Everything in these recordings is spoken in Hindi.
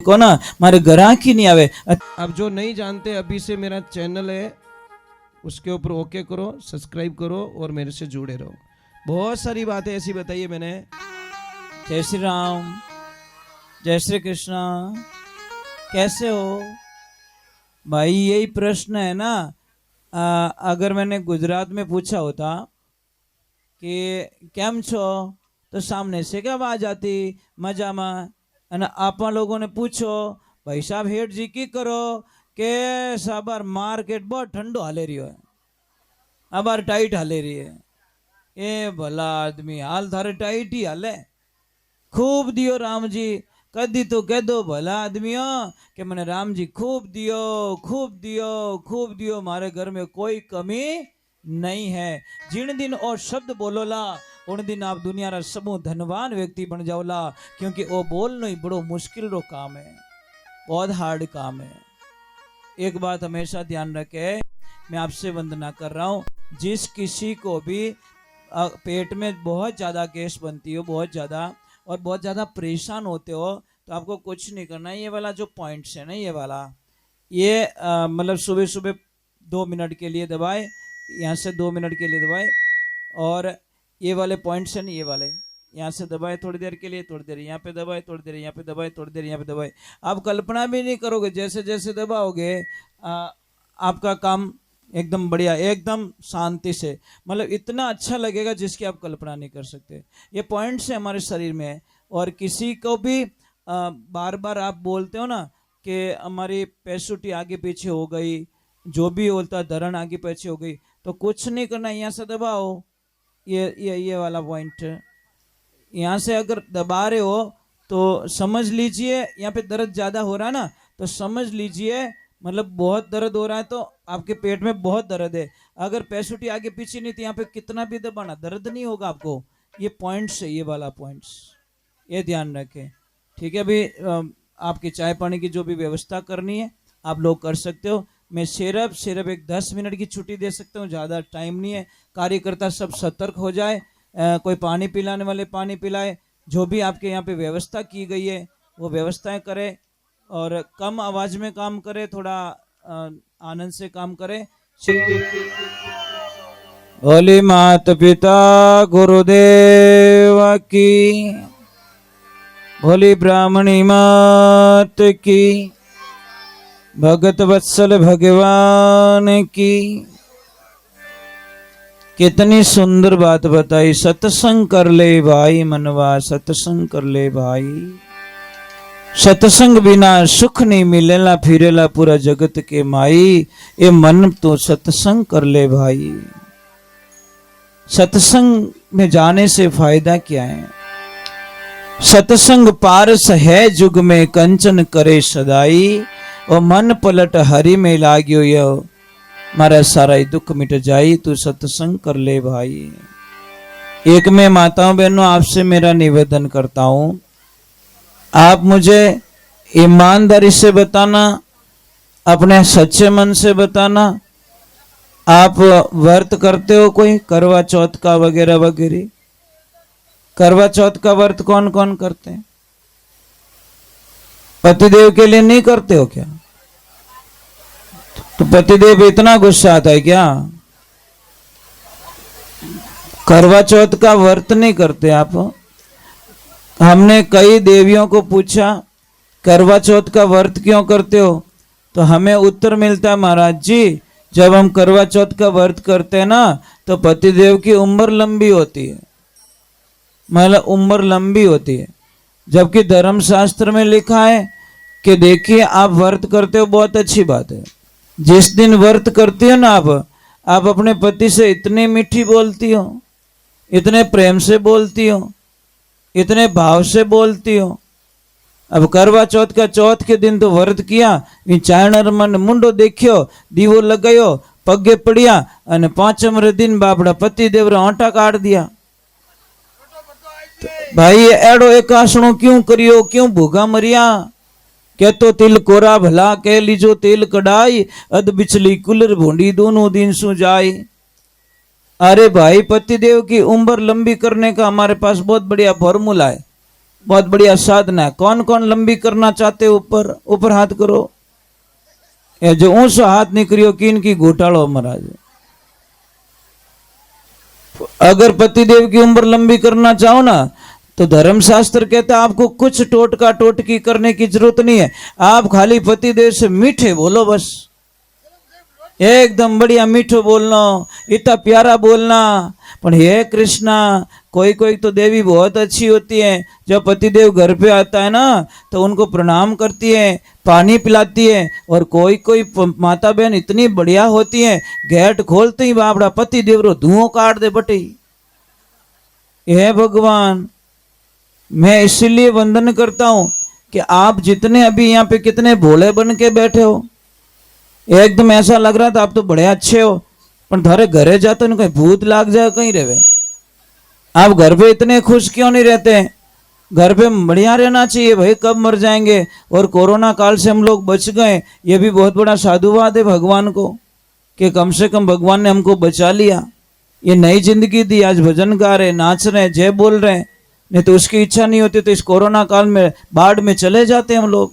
को ना मारे ग्राहकी नहीं आवे। अब जो नहीं जानते अभी से मेरा चैनल है उसके ऊपर ओके करो, सब्सक्राइब करो और मेरे से जुड़े रहो। बहुत सारी बातें ऐसी बताई है मैंने। जय श्री राम, जय श्री कृष्णा। कैसे हो भाई? यही प्रश्न है ना। अगर मैंने गुजरात में पूछा होता कि केम छो तो सामने से क्या आवाज आती मजा में, અને आपा लोगों ने पूछो भाई साहब हेठ जी की करो के साबार मार्केट बहुत ठंडो हाले रही है, अबार टाइट हाले रही है। ए भला आदमी हाल थारे टाइट ही हाले, खूब दियो राम जी। कदी तो कह दो भला आदमियों कि मैंने राम जी खूब दियो खूब दियो खूब दियो, मारे घर में कोई कमी नहीं है। जिन दिन और शब्द बोलोला उन दिन आप दुनिया रा समूह धनवान व्यक्ति बन जाओला, क्योंकि वो बोलना ही बड़ो मुश्किल रो काम है, बहुत हार्ड काम है। एक बात हमेशा ध्यान रखे, मैं आपसे वंदना कर रहा हूँ, जिस किसी को भी पेट में बहुत ज़्यादा गैस बनती हो, बहुत ज़्यादा और बहुत ज़्यादा परेशान होते हो, तो आपको कुछ नहीं करना। ये वाला जो पॉइंट्स है ना, ये वाला ये मतलब सुबह सुबह 2 मिनट के लिए दबाए, यहाँ से 2 मिनट के लिए दबाए, और ये वाले पॉइंट्स हैं ना, ये वाले यहाँ से दबाए थोड़ी देर के लिए, थोड़ी देर यहाँ पे दबाए, थोड़ी देर यहाँ पे दबाए, थोड़ी देर यहाँ पे दबाए। आप कल्पना भी नहीं करोगे, जैसे जैसे दबाओगे आपका काम एकदम बढ़िया, एकदम शांति से, मतलब इतना अच्छा लगेगा जिसकी आप कल्पना नहीं कर सकते। ये पॉइंट्स है हमारे शरीर में। और किसी को भी बार बार आप बोलते हो ना कि हमारी पैसुटी आगे पीछे हो गई, जो भी बोलता धरण आगे पीछे हो गई, तो कुछ नहीं करना, यहाँ से दबाओ, ये वाला पॉइंट यहाँ से अगर दबा रहे हो तो समझ लीजिए यहाँ पे दर्द ज़्यादा हो रहा है ना, तो समझ लीजिए मतलब बहुत दर्द हो रहा है, तो आपके पेट में बहुत दर्द है। अगर पैसुटी आगे पीछे नहीं तो यहाँ पे कितना भी दबाना दर्द नहीं होगा आपको। ये पॉइंट्स है, ये वाला पॉइंट्स, ये ध्यान रखें, ठीक है। अभी आपकी चाय पानी की जो भी व्यवस्था करनी है आप लोग कर सकते हो। मैं सिर्फ एक 10 मिनट की छुट्टी दे सकता हूँ, ज़्यादा टाइम नहीं है। कार्यकर्ता सब सतर्क हो जाए, कोई पानी पिलाने वाले पानी पिलाए, जो भी आपके यहाँ पे व्यवस्था की गई है वो व्यवस्थाएं करें, और कम आवाज में काम करे, थोड़ा आनंद से काम करे। बोली माता पिता गुरुदेव की, बोली ब्राह्मणी मात की, भगत वत्सल भगवान की। कितनी सुंदर बात बताई, सत्संग कर ले भाई मनवा, सत्संग कर ले भाई। सत्संग बिना सुख नहीं मिलेला, फिरेला पूरा जगत के माई। ये मन तो सत्संग कर ले भाई। सत्संग में जाने से फायदा क्या है? सत्संग पारस है जुग में, कंचन करे सदाई। और मन पलट हरि में लाग्यो यो, मारा सारा ही दुख मिट जाई। तू सत्संग कर ले भाई। एक में माताओं बहनों आपसे मेरा निवेदन करता हूं, आप मुझे ईमानदारी से बताना, अपने सच्चे मन से बताना, आप व्रत करते हो कोई करवा चौथ का वगैरह वगैरह? करवा चौथ का व्रत कौन कौन करते हैं? पतिदेव के लिए नहीं करते हो क्या? तो पतिदेव इतना गुस्सा आता है क्या? करवा चौथ का व्रत नहीं करते आप? हमने कई देवियों को पूछा करवा चौथ का व्रत क्यों करते हो, तो हमें उत्तर मिलता है महाराज जी, जब हम करवा चौथ का व्रत करते हैं ना तो पतिदेव की उम्र लंबी होती है, मतलब उम्र लंबी होती है। जबकि धर्मशास्त्र में लिखा है कि देखिए आप व्रत करते हो बहुत अच्छी बात है, जिस दिन व्रत करती हो ना आप अपने पति से इतनी मीठी बोलती हो, इतने प्रेम से बोलती हो, इतने भाव से बोलती हो। अब करवा चौथ का चौथ के दिन तो व्रत किया, चायणर मन मुंडो देखियो, दीवो लगायो, पगे पड़िया, અને પાંચમરે दिन बापड़ा पति देव आंटा काट दिया। तो भाई एड़ो एकासणो क्यों करियो, क्यों भूगा मरिया? के तो तिल कोरा भला कह लीजो तेल कड़ाई, अध बिचली कुलर भोंडी दोनों दिन सु जाई। अरे भाई पतिदेव की उम्र लंबी करने का हमारे पास बहुत बढ़िया फॉर्मूला है। बहुत बढ़िया साधना है। कौन कौन लंबी करना चाहते हो? ऊपर ऊपर हाथ करो। ये जो ऊंचो हाथ नहीं करियो किन की घोटालो महाराज। अगर पतिदेव की उम्र लंबी करना चाहो ना तो धर्मशास्त्र कहता है आपको कुछ टोटका टोटकी करने की जरूरत नहीं है। आप खाली पतिदेव से मीठे बोलो, बस एकदम बढ़िया मीठो बोलना, इतना प्यारा बोलना। पर हे कृष्णा, कोई कोई तो देवी बहुत अच्छी होती है, जब पतिदेव घर पे आता है ना तो उनको प्रणाम करती है, पानी पिलाती है। और कोई कोई माता बहन इतनी बढ़िया होती है, गेट खोलते ही बापड़ा पतिदेव रो धुआं काट दे बटे। हे भगवान, मैं इसीलिए वंदन करता हूं कि आप जितने अभी यहाँ पे कितने भोले बन के बैठे हो, एकदम ऐसा लग रहा था आप तो बड़े अच्छे हो, पर थारे घरे जाते कहीं भूत लाग जाए कहीं रहे। आप घर पे इतने खुश क्यों नहीं रहते? घर पे बढ़िया रहना चाहिए भाई, कब मर जाएंगे। और कोरोना काल से हम लोग बच गए, ये भी बहुत बड़ा साधुवाद है भगवान को कि कम से कम भगवान ने हमको बचा लिया, ये नई जिंदगी दी। आज भजन गा रहे, नाच रहे, जय बोल रहे, नहीं तो उसकी इच्छा नहीं होती तो इस कोरोना काल में बाढ़ में चले जाते हम लोग।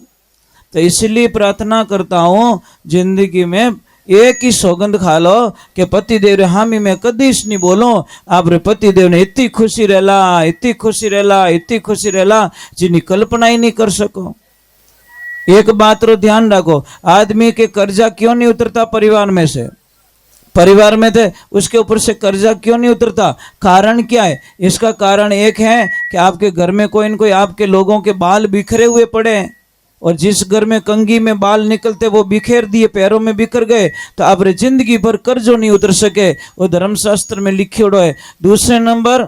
तो इसलिए प्रार्थना करता हूं जिंदगी में एक ही सौगंध खा लो कि पतिदेव रे हामी मैं कदीश नहीं बोलो। आप रे पतिदेव ने इतनी खुशी रहला, इतनी खुशी रहला, इतनी खुशी रहला जिन्हें कल्पना ही नहीं कर सको। एक बात रो ध्यान रखो, आदमी के कर्जा क्यों नहीं उतरता परिवार में से? परिवार में थे उसके ऊपर से कर्जा क्यों नहीं उतरता? कारण क्या है? इसका कारण एक है कि आपके घर में कोई न कोई आपके लोगों के बाल बिखरे हुए पड़े हैं, और जिस घर में कंघी में बाल निकलते वो बिखेर दिए, पैरों में बिखर गए, तो आप जिंदगी भर कर्जों नहीं उतर सके। वो धर्मशास्त्र में लिखे है। दूसरे नंबर,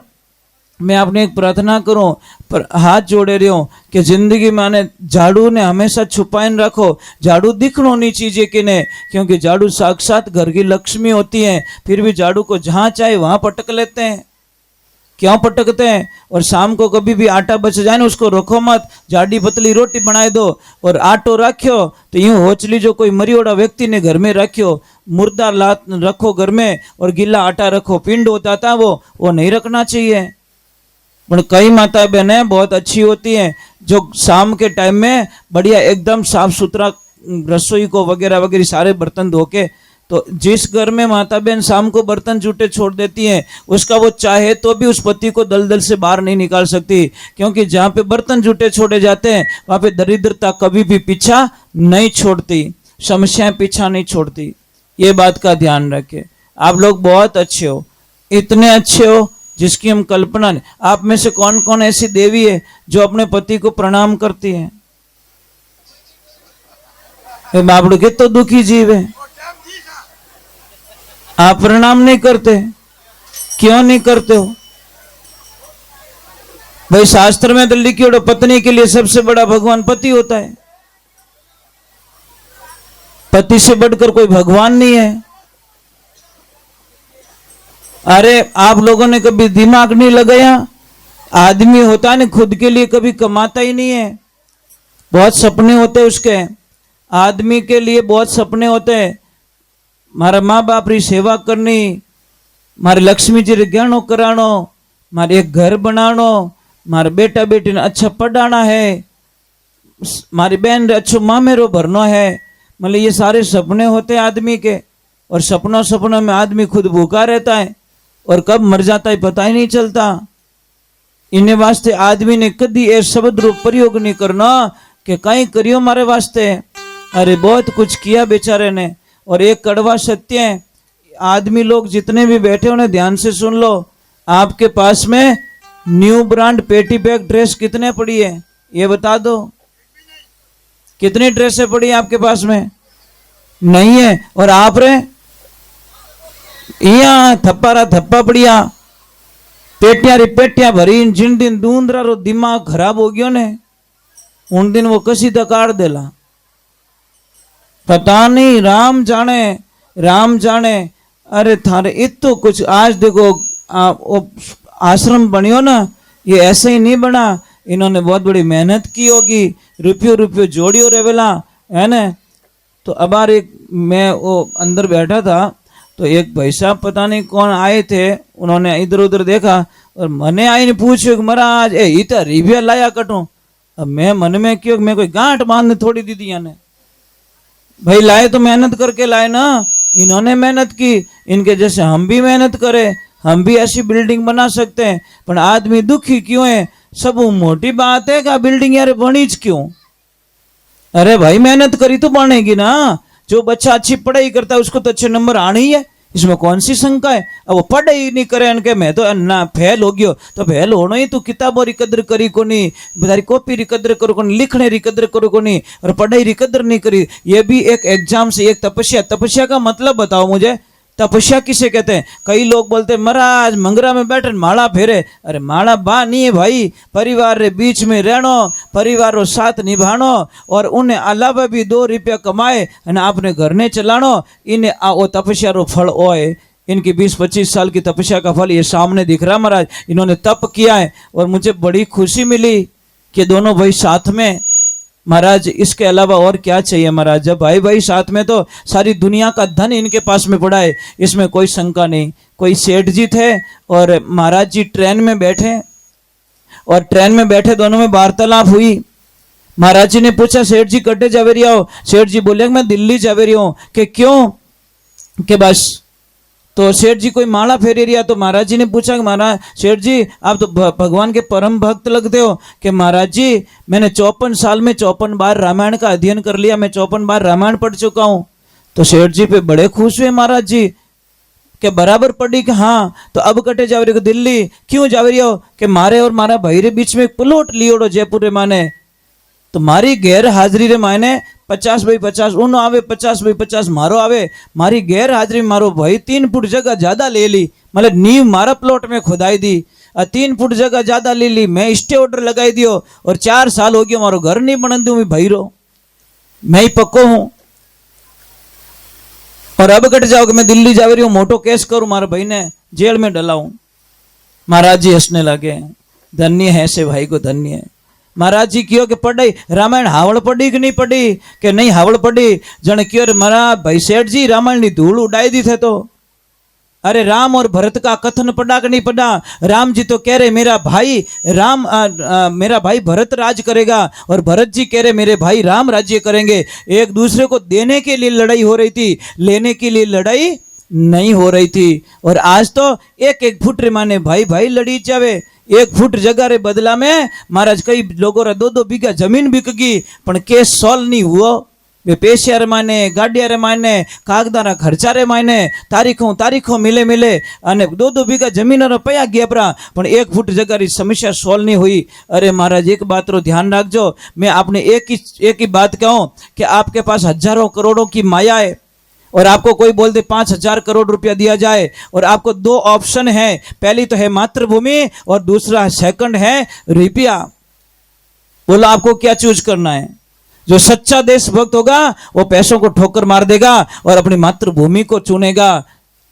मैं आपने एक प्रार्थना करूं पर हाथ जोड़े रहो कि जिंदगी में आने झाड़ू ने हमेशा छुपाए रखो। झाड़ू दिखनो नहीं चाहिए कि नहीं, क्योंकि झाड़ू साक्षात घर की लक्ष्मी होती है, फिर भी झाड़ू को जहां चाहे वहां पटक लेते हैं। क्यों पटकते हैं? और शाम को कभी भी आटा बच जाए ना उसको रखो मत, जाडी पतली रोटी बनाए दो। और आटो रखो तो यूं होचली जो कोई मरियोड़ा व्यक्ति ने घर में रखो, मुर्दा लात रखो घर में और गीला आटा रखो, पिंड होता था वो नहीं रखना चाहिए। पर कई माता बहनें बहुत अच्छी होती हैं जो शाम के टाइम में बढ़िया एकदम साफ सुथरा रसोई को वगैरह वगैरह सारे बर्तन धो के, तो जिस घर में माता बहन शाम को बर्तन जूठे छोड़ देती हैं उसका वो चाहे तो भी उस पति को दलदल से बाहर नहीं निकाल सकती, क्योंकि जहाँ पे बर्तन जूठे छोड़े जाते हैं वहाँ पे दरिद्रता कभी भी पीछा नहीं छोड़ती, समस्याएं पीछा नहीं छोड़ती। ये बात का ध्यान रखें। आप लोग बहुत अच्छे हो, इतने अच्छे हो जिसकी हम कल्पना नहीं। आप में से कौन कौन ऐसी देवी है जो अपने पति को प्रणाम करती है? बाबड़ू के तो दुखी जीव है, आप प्रणाम नहीं करते, क्यों नहीं करते हो भाई? शास्त्र में तो लिखी पत्नी के लिए सबसे बड़ा भगवान पति होता है, पति से बढ़कर कोई भगवान नहीं है। अरे आप लोगों ने कभी दिमाग नहीं लगाया? आदमी होता है ना खुद के लिए कभी कमाता ही नहीं है, बहुत सपने होते हैं उसके, आदमी के लिए बहुत सपने होते हैं। मारा माँ बाप री सेवा करनी, मारे लक्ष्मी जी रे गहनो करानो, मारे एक घर बनानो, मारे बेटा बेटी ने अच्छा पढ़ाना है, मारी बहन रे अच्छो मामेरो भरनो है। मतलब ये सारे सपने होते हैं आदमी के, और सपनों में आदमी खुद भूखा रहता है और कब मर जाता है पता ही नहीं चलता। इन्हें वास्ते आदमी ने कभी ये शब्द रूप प्रयोग नहीं करना कि कहीं करियो मारे वास्ते। अरे बहुत कुछ किया बेचारे ने। और एक कड़वा सत्य है, आदमी लोग जितने भी बैठे उन्हें ध्यान से सुन लो, आपके पास में न्यू ब्रांड पेटी बैग ड्रेस कितने पड़ी है ये बता दो। कितनी ड्रेसें पड़ी है आपके पास में? नहीं है। और आप रे यहाँ थप्पा पड़िया, पेटियां री पेटियां भरी। जिन दिन दूंदरा रो दिमाग खराब हो गयो ने उन दिन वो कसी तकार देला, पता नहीं, राम जाने। अरे थारे इतो कुछ आज देखो आश्रम बनियो ना, ये ऐसे ही नहीं बना, इन्होंने बहुत बड़ी मेहनत की होगी, रुपयो जोड़ियो रेवेला है ना। तो अब मैं वो अंदर बैठा था तो एक भाई साहब पता नहीं कौन आए थे, उन्होंने इधर उधर देखा और मने आईने पूछ्यो कि महाराज ए इतना रिव्या लाया कटू। अब मैं मन में क्यों, मैं कोई गांठ बांधने थोड़ी दी थी याने, भाई लाए तो मेहनत करके लाए ना, इन्होंने मेहनत की, इनके जैसे हम भी मेहनत करें, हम भी ऐसी बिल्डिंग बना सकते हैं। पर आदमी दुखी क्यों है? सब मोटी बात है कि बिल्डिंग यार बनी क्यों? अरे भाई मेहनत करी तो बनेगी ना। जो बच्चा अच्छी पढ़ाई करता है उसको तो अच्छे नंबर आने ही है, इसमें कौन सी शंका है? अब वो पढ़ाई नहीं करे इनके मैं तो ना फेल हो गयो, तो फेल होना ही तू किताबों री कदर करी को नहीं, तारी कॉपी री कदर करो को नहीं, लिखने री कदर करो को नहीं, और पढ़ाई री कदर नहीं करी। ये भी एक एग्जाम से एक तपस्या। तपस्या का मतलब बताओ मुझे, तपस्या किसे कहते हैं? कई लोग बोलते हैं महाराज मंगरा में बैठे माला फेरे। अरे माला बा नहीं है भाई, परिवार रे बीच में रहनो, परिवार रो साथ निभानो, और उन्हें अलावा भी 2 रुपया कमाए और आपने घर ने चलानो, इन्हें वो तपस्या रो फल होए। इनकी 20-25 साल की तपस्या का फल ये सामने दिख रहा महाराज। इन्होंने तप किया है और मुझे बड़ी खुशी मिली कि दोनों भाई साथ में। महाराज इसके अलावा और क्या चाहिए महाराज? जब भाई भाई साथ में तो सारी दुनिया का धन इनके पास में पड़ा है, इसमें कोई शंका नहीं। कोई सेठ जी थे और महाराज जी ट्रेन में बैठे, और ट्रेन में बैठे दोनों में वार्तालाप हुई। महाराज जी ने पूछा सेठ जी कटे जावे रही हो? सेठ जी बोले मैं दिल्ली जावे रही हूँ। कि क्यों? कि बस। तो सेठ जी कोई माला फेरे रिया, तो महाराज जी ने पूछा कि महाराज सेठ जी आप तो भगवान के परम भक्त लगते हो। कि महाराज जी मैंने 54 साल में 54 बार रामायण का अध्ययन कर लिया, मैं 54 बार रामायण पढ़ चुका हूँ। तो सेठ जी पे बड़े खुश हुए महाराज जी कि बराबर पढ़ी। कि हाँ। तो अब कटे जावे रही हो दिल्ली? क्यों जावे रही हो? कि मारे और मारा भाई रे बीच में एक प्लॉट लियोड़ो जयपुर रे माने, तो मारी गैर हाजिरी रे मायने 50x50 उनो आवे, 50x50 मारो आवे। मारी गैर हाजिरी मारो भाई 3 फुट जगह ज्यादा ले ली, मतलब नींव मारा प्लॉट में खुदाई दी, 3 फुट जगह ज्यादा ले ली, मैं स्टे ऑर्डर लगाई दियो, और 4 साल हो गया मारो घर नहीं बन दूं भाई रो, मैं ही पक्को हूं। और अब कट जाओ कि मैं दिल्ली जा रही हूँ, मोटो केस करूं, मारे भाई ने जेल में डलाऊं। महाराज जी हंसने लगे, धन्य है ऐसे भाई को, धन्य है। महाराज जी क्यों कि पढ़ाई रामायण हावड़ पढ़ी कि नहीं पढ़ी? कि नहीं हावड़ पढ़ी। जन क्यों महाराज भाई सेठ जी रामायण की धूल उड़ाई दी थे। तो अरे राम और भरत का कथन पढ़ा कि नहीं पढ़ा? राम जी तो कह रहे मेरा भाई राम मेरा भाई भरत राज करेगा, और भरत जी कह रहे मेरे भाई राम राज्य करेंगे। एक दूसरे को देने के लिए लड़ाई हो रही थी, लेने के लिए लड़ाई नहीं हो रही थी। और आज तो 1-1 फुट रे माने भाई भाई लड़ी जावे। 1 फुट जगह रे बदला में महाराज कई लोगों रे 2-2 बीघा जमीन बिक गई, पण केस सॉल्व नहीं हुआ। वे पैसिया रे माने, गाड़िया रे माने, कागदारा खर्चा रे माने, तारीखों मिले अने 2-2 बीघा जमीन रो पया गया परा, पण 1 फुट जगह री समस्या सॉल्व नहीं हुई। अरे महाराज एक बात रो ध्यान रखजो, मैं आपने एक ही बात कहूं कि आपके पास हजारों करोड़ों की माया है, और आपको कोई बोल दे 5,000 करोड़ रुपया दिया जाए, और आपको 2 ऑप्शन है, पहली तो है मातृभूमि और दूसरा सेकंड है रुपया। बोला आपको क्या चूज करना है? जो सच्चा देशभक्त होगा वो पैसों को ठोकर मार देगा और अपनी मातृभूमि को चुनेगा,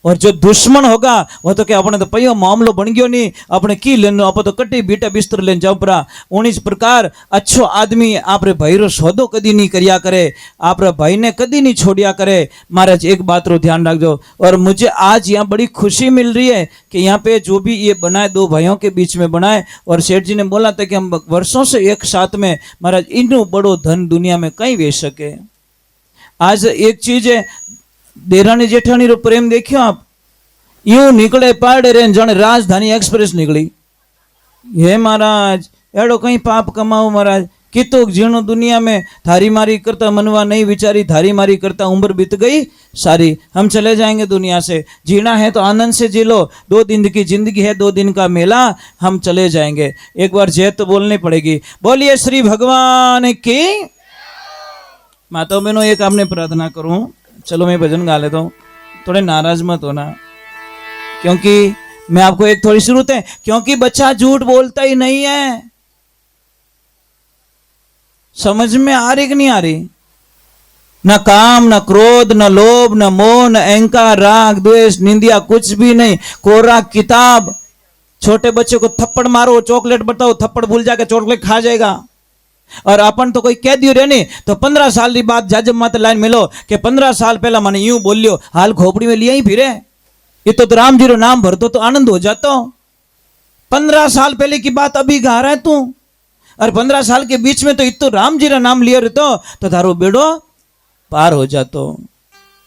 और जो दुश्मन होगा वो तो क्या अपने तो पयो मामलो बन गयो नहीं, अपने की लेनो, आप तो कटी बीटा बिस्तर लेन जाओ परा। उन्नीस प्रकार अच्छो आदमी आप रे भाई रो सौदो कदी नहीं करिया करे, आप रे भाई ने कदी नहीं छोड़िया करे। महाराज एक बात रो ध्यान रखो। और मुझे आज यहाँ बड़ी खुशी मिल रही है कि यहाँ पे जो भी ये बनाए 2 भाइयों के बीच में बनाए, और सेठ जी ने बोला था कि हम वर्षों से एक साथ में, महाराज इनो बड़ो धन दुनिया में कहीं वेच सके। आज एक चीज है, देरानी जेठानी रो प्रेम देखियो आप, यूं निकले पाड़े रे जन राजधानी एक्सप्रेस निकली। हे महाराज एड़ो कहीं पाप कमाओ महाराज, कितो जीणो दुनिया में, थारी मारी करता मनवा नहीं विचारी, थारी मारी करता उम्र बीत गई सारी। हम चले जाएंगे दुनिया से, जीना है तो आनंद से जी लो, 2 दिन की जिंदगी है, 2 दिन का मेला, हम चले जाएंगे। एक बार जय तो बोलनी पड़ेगी। बोलिए श्री भगवान की। माताओं बहनों एक आपने प्रार्थना करूं, चलो मैं भजन गा लेता हूँ, थोड़े नाराज मत होना, क्योंकि मैं आपको एक थोड़ी जरूरत है, क्योंकि बच्चा झूठ बोलता ही नहीं है। समझ में आ रही कि नहीं आ रही? न काम, न क्रोध, न लोभ, न मोह, न अहंकार, राग, द्वेष, निंदिया, कुछ भी नहीं, कोरा किताब। छोटे बच्चे को थप्पड़ मारो, चॉकलेट बताओ, थप्पड़ भूल जाके चॉकलेट खा जाएगा। और अपन तो कोई कह दियो रे नहीं तो 15 साल की बात जाजब मत लाइन मिलो कि 15 साल पहला मैंने यूं बोलियो, हाल खोपड़ी में लिया ही फिरे। ये तो राम जी रो नाम भरतो तो आनंद हो जातो। 15 साल पहले की बात अभी गा रहा है तू, और 15 साल के बीच में तो इतो राम जी रा नाम लियो रे तो थारो बेड़ो पार हो जातो।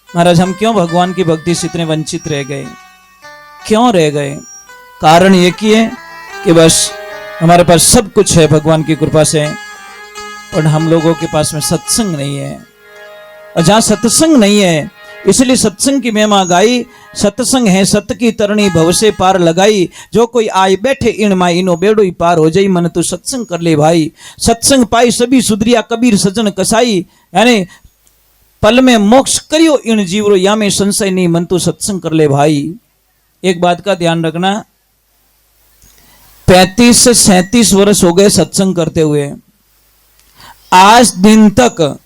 महाराज हम क्यों भगवान की भक्ति से इतने वंचित रह गए, क्यों रह गए? कारण ये कि है कि बस हमारे पास सब कुछ है भगवान की कृपा से, पर हम लोगों के पास में सत्संग नहीं है। और जहां सत्संग नहीं है, इसलिए सत्संग की महिमा गाई। सत्संग है सत की तरणी भव से पार लगाई, जो कोई आए बैठे इन माई इनो बेड़ो ही पार हो जाई। मन तू सत्संग कर ले भाई, सत्संग पाई सभी सुधरिया कबीर सजन कसाई। यानी पल में मोक्ष करियो इन जीवरो, या में संशय नहीं, मन तू सत्संग कर ले भाई। एक बात का ध्यान रखना, 35 से 37 वर्ष हो गए सत्संग करते हुए, आज दिन तक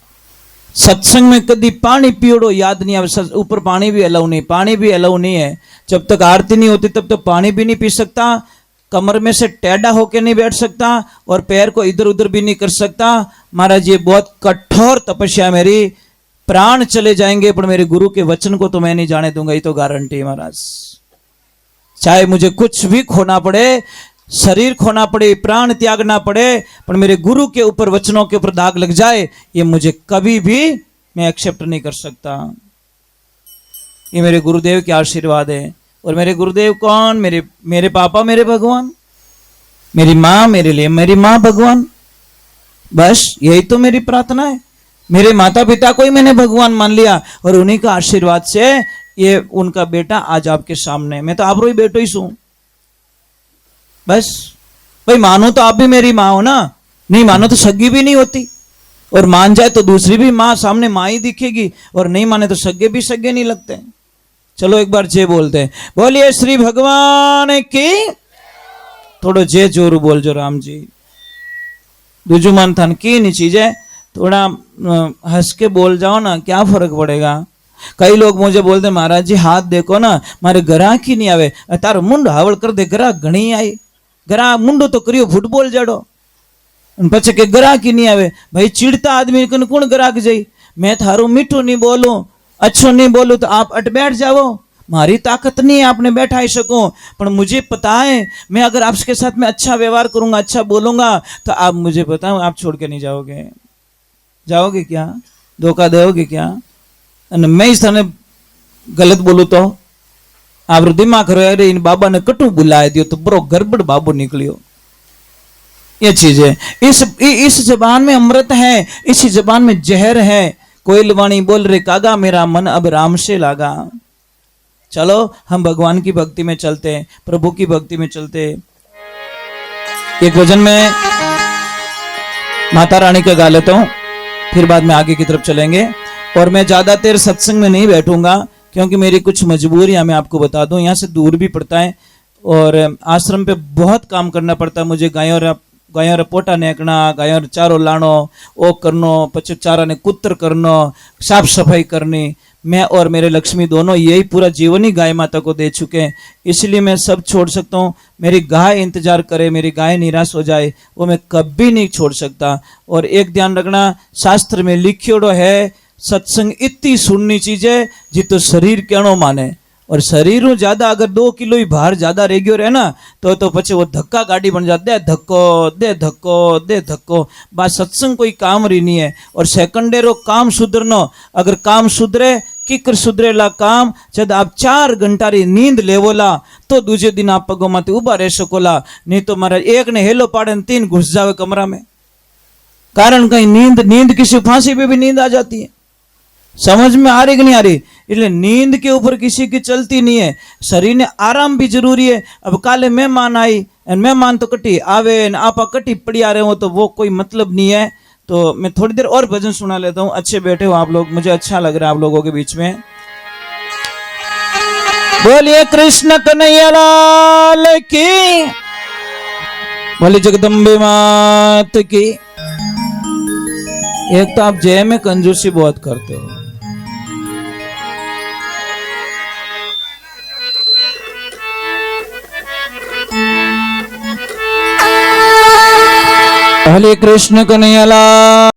सत्संग में कभी पानी पियोड़ो याद नहीं आवे। ऊपर पानी भी अलाउ नहीं, पानी भी अलाउ नहीं है। जब तक आरती नहीं होती तब तक पानी भी नहीं पी सकता, कमर में से टेढ़ा होके नहीं बैठ सकता, और पैर को इधर उधर भी नहीं कर सकता। महाराज ये बहुत कठोर तपस्या, मेरी प्राण चले जाएंगे पर मेरे गुरु के वचन को तो मैं नहीं जाने दूंगा, ये तो गारंटी है महाराज। चाहे मुझे कुछ भी खोना पड़े, शरीर खोना पड़े, प्राण त्यागना पड़े, पर मेरे गुरु के ऊपर वचनों के ऊपर दाग लग जाए, ये मुझे कभी भी मैं एक्सेप्ट नहीं कर सकता। ये मेरे गुरुदेव के आशीर्वाद है। और मेरे गुरुदेव कौन? मेरे पापा, मेरे भगवान, मेरी माँ, मेरे लिए मेरी माँ भगवान। बस यही तो मेरी प्रार्थना है। मेरे माता पिता को ही मैंने भगवान मान लिया, और उन्हीं का आशीर्वाद से ये उनका बेटा आज आपके सामने। मैं तो आप रो ही बेटो ही सू। बस भाई, मानो तो आप भी मेरी माँ हो ना, नहीं मानो तो सगी भी नहीं होती, और मान जाए तो दूसरी भी माँ सामने माँ ही दिखेगी, और नहीं माने तो सगे भी सगे नहीं लगते। चलो एक बार जय बोलते हैं, बोलिए श्री भगवान की। थोड़ा जय जोर बोल जो राम जी। दूजू मन थन की नहीं चीजें, थोड़ा हंस के बोल जाओ ना, क्या फर्क पड़ेगा। कई लोग मुझे बोलते महाराज जी हाथ देखो ना, मारे ग्राहक ही नहीं आवे, तारो मुंड हावड़ कर दे, ग्राहक घणी आई। ग्राहक मुंडो तो करियो फुटबॉल जड़ो, पछे के ग्राहक ही नहीं आवे। भाई चिड़ता आदमी कन कौन ग्राहक जाई? मैं थारो मीठो नहीं बोलूं, अच्छो नहीं बोलूं तो आप अट बैठ जाओ। मारी ताकत नहीं है आपने बैठा ही सको, पर मुझे पता है मैं अगर आपके साथ में अच्छा व्यवहार करूंगा, अच्छा बोलूंगा, तो आप मुझे पता है आप छोड़ के नहीं जाओगे। जाओगे क्या? धोखा दोगे क्या? मैं इस थाने गलत बोलू तो आप दिमाग करो, अरे इन बाबा ने कटू बुलाए दियो तो बरो गड़बड़ बाबू निकलियो। ये चीज है। इस जबान में अमृत है, इसी जबान में जहर है। कोयल वाणी बोल रे कागा, मेरा मन अब राम से लागा। चलो हम भगवान की भक्ति में चलते हैं, प्रभु की भक्ति में चलते हैं। एक भजन में माता रानी का गा लेता हूं, फिर बाद में आगे की तरफ चलेंगे। और मैं ज्यादा देर सत्संग में नहीं बैठूंगा, क्योंकि मेरी कुछ मजबूरियां मैं आपको बता दूं, यहाँ से दूर भी पड़ता है और आश्रम पे बहुत काम करना पड़ता है मुझे। गायों पोटा नेकना, गायों चारो लानो, ओ करनो, पछे चारा ने कुत्र करनो, साफ सफाई करनी। मैं और मेरे लक्ष्मी दोनों यही पूरा जीवन ही गाय माता को दे चुके हैं, इसलिए मैं सब छोड़ सकता हूँ। मेरी गाय इंतजार करे, मेरी गाय निराश हो जाए, वो मैं कभी नहीं छोड़ सकता। और एक ध्यान रखना, शास्त्र में लिखियोड़ो है सत्संग इतनी सुननी चीज है जी तो शरीर कहनो माने। और शरीर ज्यादा अगर 2 किलो ही भार ज्यादा रह गयो रहे ना, तो पछे वो धक्का गाड़ी बन जाते, धक्को दे धक्को दे धक्को। बात सत्संग कोई काम रही नहीं है। और सेकंडेरो काम सुधरनो, अगर काम सुधरे किकर सुधरेला काम, जब आप 4 घंटा री नींद लेवोला तो दूसरे दिन आप पगों माथे उभा रह सकोला। नहीं तो मारा एक ने हेलो पाड़े 3 घुस जावे कमरा में। कारण कहीं नींद किसी फांसी पे भी नींद आ जाती है। समझ में आ रही कि नहीं आ रही? इसलिए नींद के ऊपर किसी की चलती नहीं है। शरीर ने आराम भी जरूरी है। अब काले मेहमान आई, मेहमान तो कटी आवे न आपा कटी पड़ी आ रहे हो, तो वो कोई मतलब नहीं है। तो मैं थोड़ी देर और भजन सुना लेता हूँ। अच्छे बैठे हो आप लोग, मुझे अच्छा लग रहा है आप लोगों के बीच में। बोलिए कृष्ण कन्हैया लाल की, बोलिए जगदम्बे मात की। एक तो आप जय में कंजूसी बहुत करते हो। हरे कृष्ण कन्हैया लाल